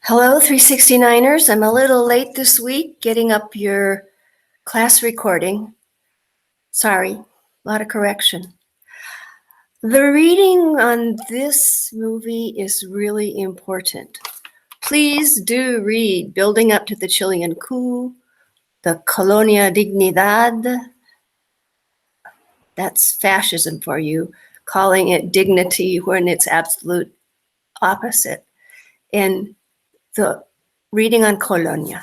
Hello, 369ers. I'm a little late this week getting up your class recording. Sorry, a lot of correction. The reading on this movie is really important. Please do read Building Up to the Chilean Coup, the Colonia Dignidad. That's fascism for you, calling it dignity when it's absolute opposite. And the reading on Colonia.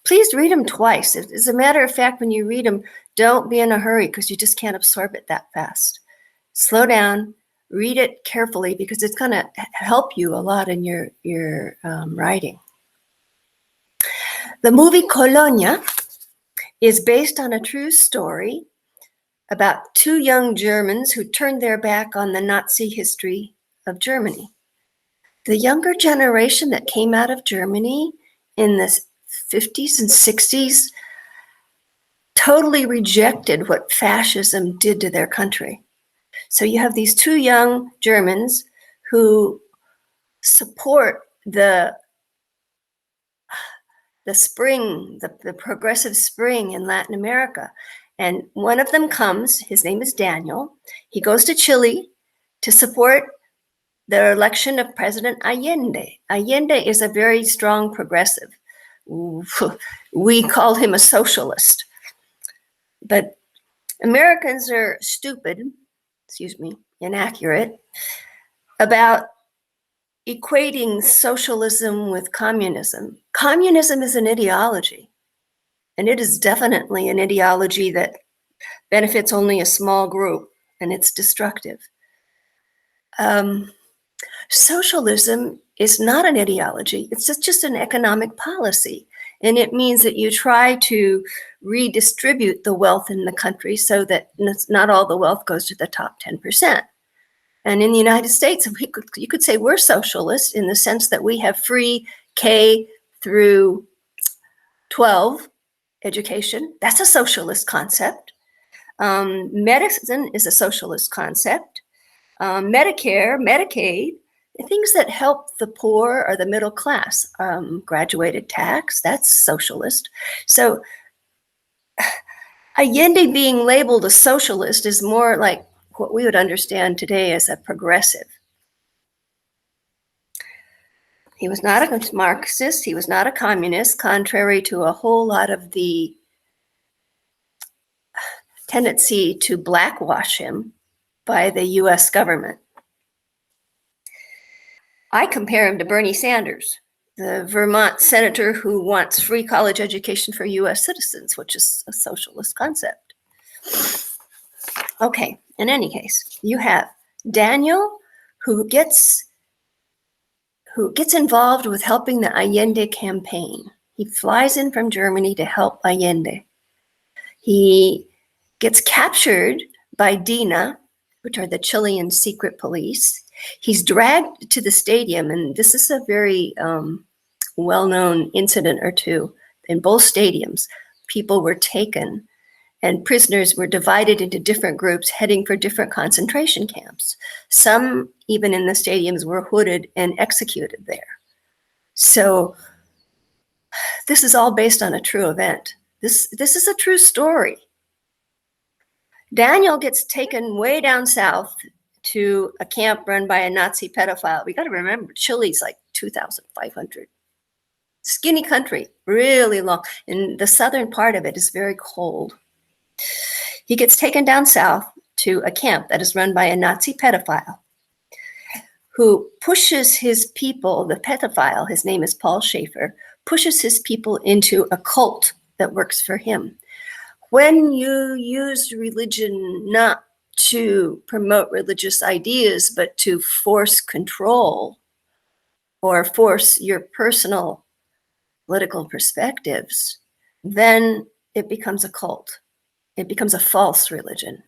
Please read them twice. As a matter of fact, when you read them, don't be in a hurry because you just can't absorb it that fast. Slow down, read it carefully because it's going to help you a lot in your writing. The movie Colonia is based on a true story about two young Germans who turned their back on the Nazi history of Germany. The younger generation that came out of Germany in the 50s and 60s totally rejected what fascism did to their country. So you have these two young Germans who support the spring, the progressive spring in Latin America. And one of them comes, his name is Daniel. He goes to Chile to support the election of President Allende. Allende is a very strong progressive. We call him a socialist. But Americans are stupid, inaccurate, about equating socialism with communism. Communism is an ideology, and it is definitely an ideology that benefits only a small group, and it's destructive. Socialism is not an ideology. It's just an economic policy. And it means that you try to redistribute the wealth in the country so that not all the wealth goes to the top 10%. And in the United States, you could say we're socialist in the sense that we have free K through 12 education. That's a socialist concept. Medicine is a socialist concept. Medicare, Medicaid, things that help the poor or the middle class, graduated tax, that's socialist. So Allende being labeled a socialist is more like what we would understand today as a progressive. He was not a Marxist, he was not a communist, contrary to a whole lot of the tendency to blackwash him by the US government. I compare him to Bernie Sanders, the Vermont senator who wants free college education for US citizens, which is a socialist concept. Okay, in any case, you have Daniel who gets involved with helping the Allende campaign. He flies in from Germany to help Allende. He gets captured by DINA, which are the Chilean secret police. He's dragged to the stadium, and this is a very well-known incident or two. In both stadiums, people were taken and prisoners were divided into different groups heading for different concentration camps. Some, even in the stadiums, were hooded and executed there. So this is all based on a true event. This is a true story. Daniel gets taken way down south to a camp run by a Nazi pedophile. We got to remember, Chile's like 2,500. Skinny country, really long. And the southern part of it is very cold. He gets taken down south to a camp that is run by a Nazi pedophile who pushes his people, the pedophile, his name is Paul Schaefer, pushes his people into a cult that works for him. When you use religion not to promote religious ideas, but to force control or force your personal political perspectives, then it becomes a cult. It becomes a false religion.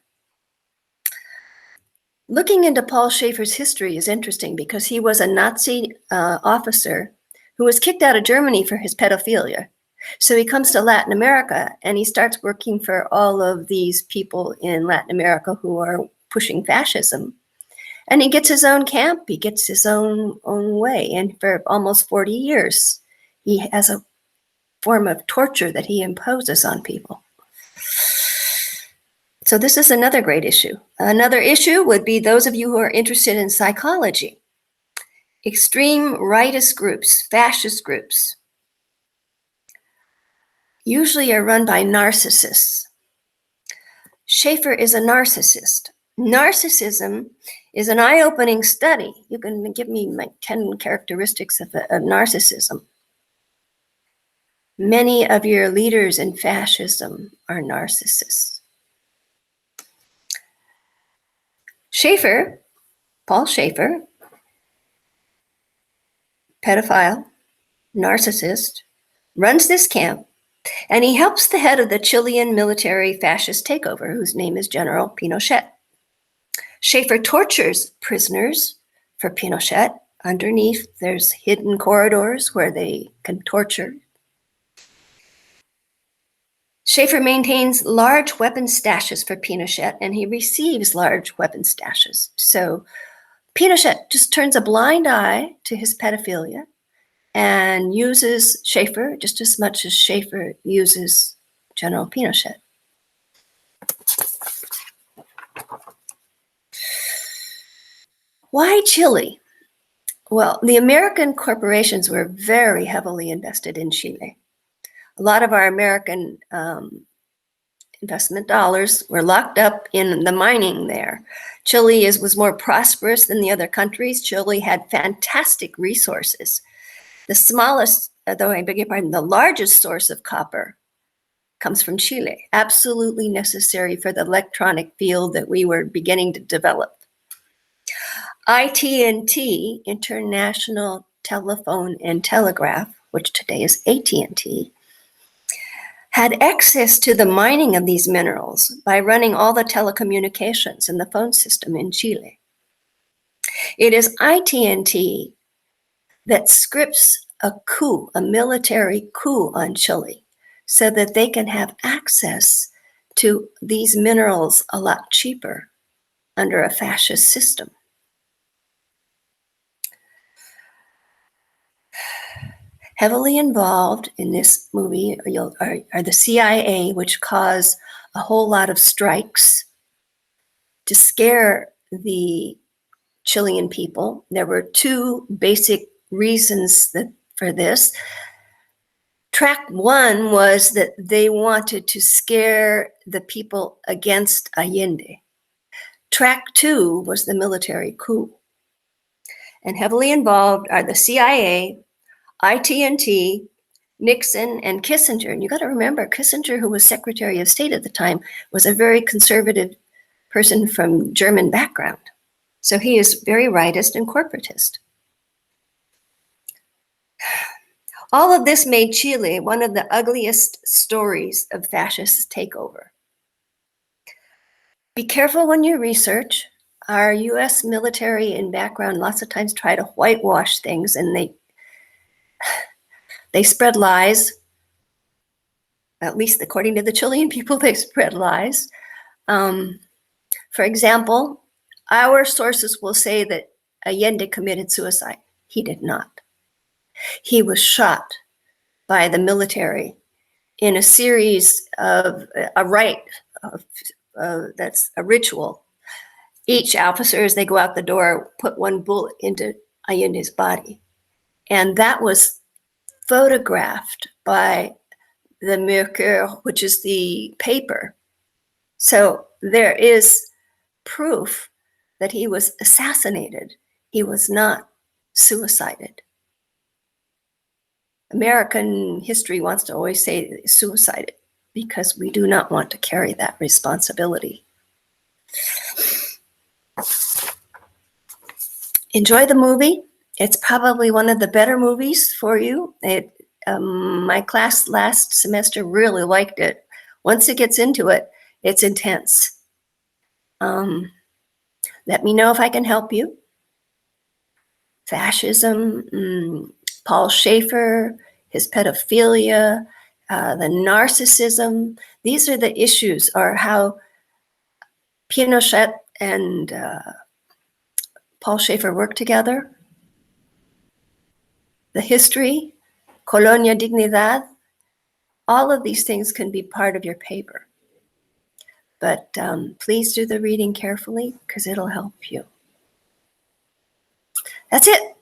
Looking into Paul Schaefer's history is interesting because he was a Nazi officer who was kicked out of Germany for his pedophilia. So he comes to Latin America and he starts working for all of these people in Latin America who are pushing fascism. And he gets his own camp. He gets his own way. And for almost 40 years, he has a form of torture that he imposes on people. So this is another great issue. Another issue would be those of you who are interested in psychology. Extreme rightist groups, fascist groups, usually are run by narcissists. Schaefer is a narcissist. Narcissism is an eye-opening study. You can give me like 10 characteristics of narcissism. Many of your leaders in fascism are narcissists. Schaefer, Paul Schaefer, pedophile, narcissist, runs this camp, and he helps the head of the Chilean military fascist takeover, whose name is General Pinochet. Schaefer tortures prisoners for Pinochet. Underneath, there's hidden corridors where they can torture. Schaefer maintains large weapon stashes for Pinochet, and he receives large weapon stashes. So Pinochet just turns a blind eye to his pedophilia and uses Schaefer just as much as Schaefer uses General Pinochet. Why Chile? Well, the American corporations were very heavily invested in Chile. A lot of our American investment dollars were locked up in the mining there. Chile was more prosperous than the other countries. Chile had fantastic resources. The smallest, though I beg your pardon, the largest source of copper comes from Chile, absolutely necessary for the electronic field that we were beginning to develop. IT&T, International Telephone and Telegraph, which today is AT&T, had access to the mining of these minerals by running all the telecommunications and the phone system in Chile. It is IT&T that scripts a coup, a military coup on Chile, so that they can have access to these minerals a lot cheaper under a fascist system. Heavily involved in this movie are the CIA, which caused a whole lot of strikes to scare the Chilean people. There were two basic reasons for this. Track one was that they wanted to scare the people against Allende. Track two was the military coup. And heavily involved are the CIA, IT&T, Nixon, and Kissinger. And you got to remember, Kissinger, who was Secretary of State at the time, was a very conservative person from German background. So he is very rightist and corporatist. All of this made Chile one of the ugliest stories of fascist takeover. Be careful when you research. Our US military in background lots of times try to whitewash things, and they spread lies. At least according to the Chilean people, they spread lies. For example, our sources will say that Allende committed suicide. He did not. He was shot by the military in a series of a rite, that's a ritual. Each officer, as they go out the door, put one bullet into Allende's body. And that was photographed by the Mercure, which is the paper. So there is proof that he was assassinated. He was not suicided. American history wants to always say that he suicided because we do not want to carry that responsibility. Enjoy the movie. It's probably one of the better movies for you. My class last semester really liked it. Once it gets into it, it's intense. Let me know if I can help you. Fascism, Paul Schaefer, his pedophilia, the narcissism. These are the issues, or how Pinochet and Paul Schaefer worked together, the history, Colonia Dignidad, all of these things can be part of your paper. But please do the reading carefully because it'll help you. That's it.